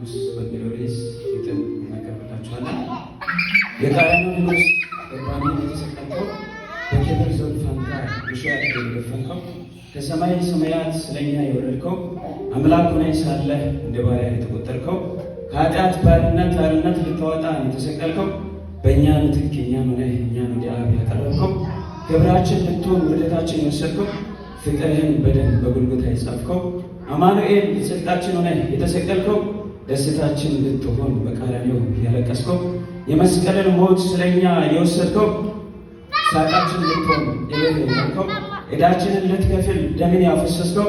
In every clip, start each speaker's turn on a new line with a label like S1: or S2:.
S1: ንጉሥ በሚለው ርዕስ ግጥም እናቀርብላችኋለን። የቀራንዮ ንጉሥ በቀራንዮ የተሰቀልከው በክብር ዘውድ ፋንታ እሾህ አክሊል የደፈንከው ከሰማይ ሰማያት ስለኛ የወረድከው አምላክ ሆነህ ሳለህ እንደ ባሪያ የተቆጠርከው ከኃጢአት ባርነት አርነት ልታወጣን የተሰቀልከው በእኛ ምትክ እኛን ሆነህ እኛን ወደ አብ ያቀረብከው ክብራችን ልትሆን ውርደታችን የወሰድከው ፍቅርህን በደም በጎልጎታ የጻፍከው አማኑኤል ጽድቃችን ሆነህ የተሰቀልከው ደስታችን ልትሆን በቀራንዮ ያለቀስከው የመስቀልን ሞት ስለኛ የወሰድከው ሳቃችን ልትሆን የለየኸው ዕዳችንን ልትከፍል ደምን ያፈሰስከው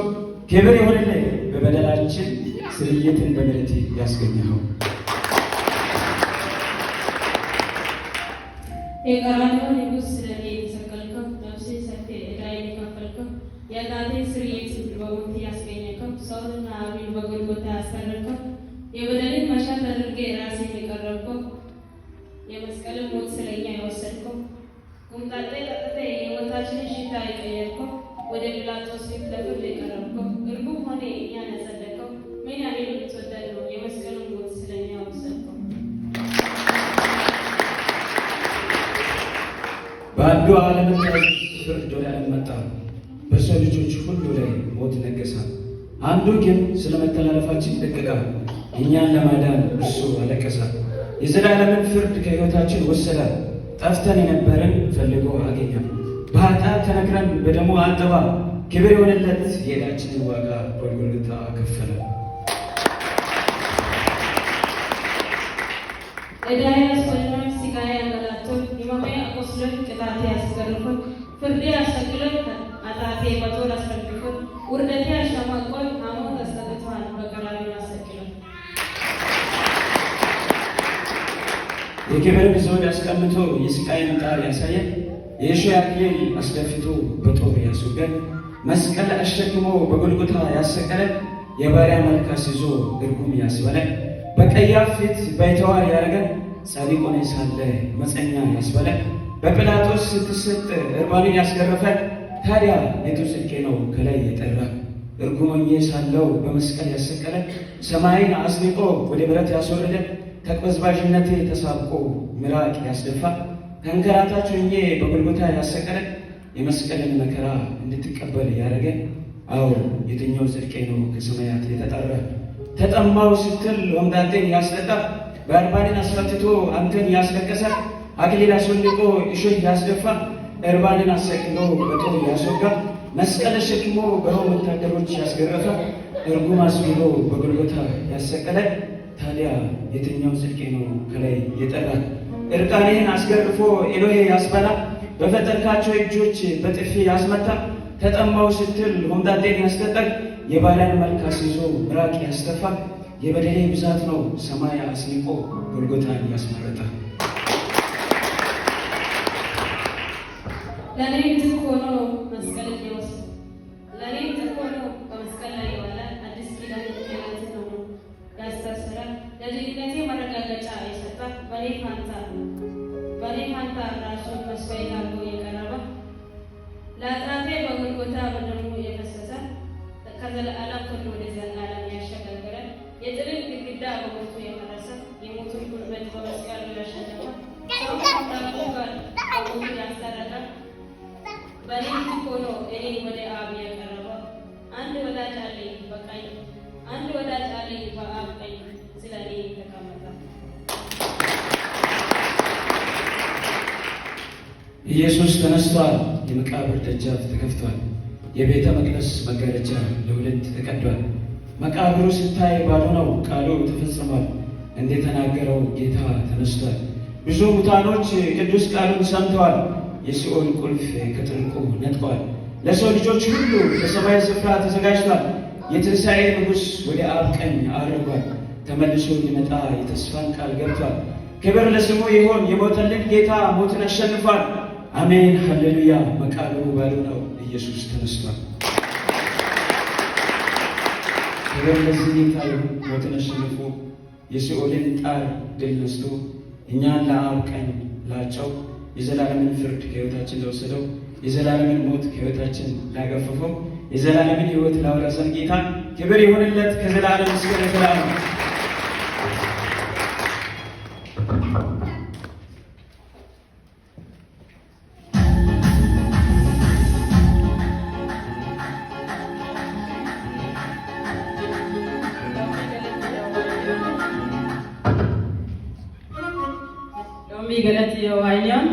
S1: ክብር ይሁንልህ በበደላችን ስርየትን በምሕረት ያስገኘኸው።
S2: የቀራንዮ ንጉሥ ስለኔ የተሰቀልከው ነፍሴን ሰጥተህ ዕዳዬን የከፈልከው የኃጢአቴን ስርየት በሞት ያስገኘከው ሰውንና አብን በጎልጎታ ያስቀረድከው የበደልን መሻት አድርገህ ራስህን የቀረብከው የመስቀልን ሞት ስለኛ የወሰድከው ቁምጣጤ ጠጥተህ የሕይወታችንን ሽታ የቀየርከው ወደ ጲላጦስ ፊት ለፍርድ የቀረብከው እርጉም ሆነ እኛን ያጸደቅከው ምን ያህል ብትወደድ ነው የመስቀልን ሞት ስለኛ ወሰድከው።
S1: በአንዱ ዓለመታዘዝ ፍርድ ወደ ዓለም መጣ፣ በሰው ልጆች ሁሉ ላይ ሞት ነገሠ። አንዱ ግን ስለ መተላለፋችን ደቀቀ፣ እኛን ለማዳን እርሱ አለቀሰ። የዘላለምን ፍርድ ከሕይወታችን ወሰደ፣ ጠፍተን የነበርን ፈልጎ አገኘ። በኃጢአት ተነክረን በደሙ አጠባ፣ ክብር የሆነለት የዕዳችንን ዋጋ በጎልጎታ ከፈለ።
S2: ዕዳዬ አስቆጥሮኝ ሥጋዬ አንገላቶኝ ሕመሜ አቆስሎኝ ቅጣቴ አስገርፎኝ ፍርዴ አሰቅሎኝ ኃጢአቴ በጦር አስረግፎኝ ውርደቴ አሸማቆኝ ሐሞት አስጠጥቶኝ በቀራንዮ አሰቅሎኝ።
S1: የክብርን ዘውድ አስቀምጦ የሥቃይን ጣር ያሳየን፣ የእሾህ አክሊል አስደፍቶ በጦር ያስወገን፣ መስቀል አሸክሞ በጎልጎታ ያሰቀለን፣ የባሪያ መልክ አስይዞ እርጉም ያስበለን፣ በቀያፍ ፊት ባይተዋር ያደረገን፣ ጻድቅ ሆነህ ሳለ መፀኛ ያስበለን፣ በጲላጦስ ስትሰጥ እርባንን ያስገረፈን፣ ታዲያ የቱ ጽድቄ ነው ከላይ የጠራ? እርጉም ሆኜ ሳለው በመስቀል ያሰቀለን፣ ሰማይን አስንቆ ወደ ምሕረት ያስወረደን፣ ከቅበዝባዥነቴ ተሳብቆ ምራቅ ያስደፋ፣ ተንከራታች ሆኜ በጎልጎታ ያሰቀለን፣ የመስቀልን መከራ እንድትቀበል ያደረገን፣ አዎ የትኛው ጽድቄ ነው ከሰማያት የተጠራ? ተጠማው ስትል ወምዳጤን ያስጠጣ፣ በእርባንን አስፈትቶ አንተን ያስለቀሰ፣ አክሊል አስወልቆ እሾህ ያስደፋ፣ እርባንን አሰቅሎ በጦር ያስወጋ፣ መስቀል ተሸክሞ በሮም ወታደሮች ያስገረፈ፣ እርጉም አስብሎ በጎልጎታ ያሰቀለ፣ ታዲያ የትኛው ጽድቄ ነው ከላይ የጠራ? እርቃኔን አስገርፎ ኤሎሄ ያስበላ፣ በፈጠርካቸው እጆች በጥፊ ያስመታ፣ ተጠማው ስትል ሆምጣጤን ያስጠጠቅ፣ የባሪያን መልክ አስይዞ ምራቅ ያስተፋ፣ የበደሌ ብዛት ነው ሰማይ አስንቆ ጎልጎታን ያስመረጠ።
S2: ለእኔ ምትክ ሆኖ መስቀልን የወሰደ ለእኔ ምትክ ሆኖ በመስቀል ላይ የዋለ አዲስ ኪዳን ሕይወትን ሆኖ ያስተሰረ ለድህነቴ መረጋገጫ የሰጠ በእኔ ፋንታ ራሱን መስዋዕት አድርጎ የቀረበ ለኃጢአቴ በጎልጎታ በደሙ የፈሰሰ ከዘላለም ፍርድ ወደ ዘላለም ያሸጋገረ የጥልን ግድግዳ በሞቱ የፈረሰ የሞቱን ጉልበት በመስቀሉ ያሸነፈ ሰው ከአምላኩ ጋር በሞቱ ያስታረቀ በእኔ ምትክ ሆኖ እኔን ወደ አብ ያቀረበ አንድ ወዳጅ አለኝ በቀኝ አንድ ወዳጅ አለኝ በአብ ቀኝ ስለ እኔ ተቀመጠ።
S1: ኢየሱስ ተነስቷል፣ የመቃብር ደጃፍ ተከፍቷል፣ የቤተ መቅደስ መጋረጃ ለሁለት ተቀዷል። መቃብሩ ስታይ ባዶ ነው፣ ቃሉ ተፈጽሟል፣ እንደተናገረው ጌታ ተነስቷል። ብዙ ሙታኖች ቅዱስ ቃሉን ሰምተዋል፣ የሲኦል ቁልፍ ከጥልቁ ነጥቋል። ለሰው ልጆች ሁሉ በሰማይ ስፍራ ተዘጋጅቷል። የትንሣኤ ንጉሥ ወደ አብ ቀኝ አድርጓል፣ ተመልሶ ሊመጣ የተስፋን ቃል ገብቷል። ክብር ለስሙ ይሆን፣ የሞተልን ጌታ ሞትን አሸንፏል። አሜን ሃሌሉያ። መቃብሩ ባዶ ነው፣ ኢየሱስ ተነስቷል። ክብር ለዚህ ጌታ ይሁን፣ ሞትን አሸንፎ የሲኦልን ጣር ድል ነስቶ እኛን ለአብ ቀኝ ላጨው፣ የዘላለምን ፍርድ ከሕይወታችን ለወሰደው፣ የዘላለምን ሞት ከሕይወታችን ላገፈፈው፣ የዘላለምን ሕይወት ላወረሰን ጌታ ክብር ይሁንለት ከዘላለም እስከ ዘላለም።
S3: Ammi galatti yoo waayiniyaan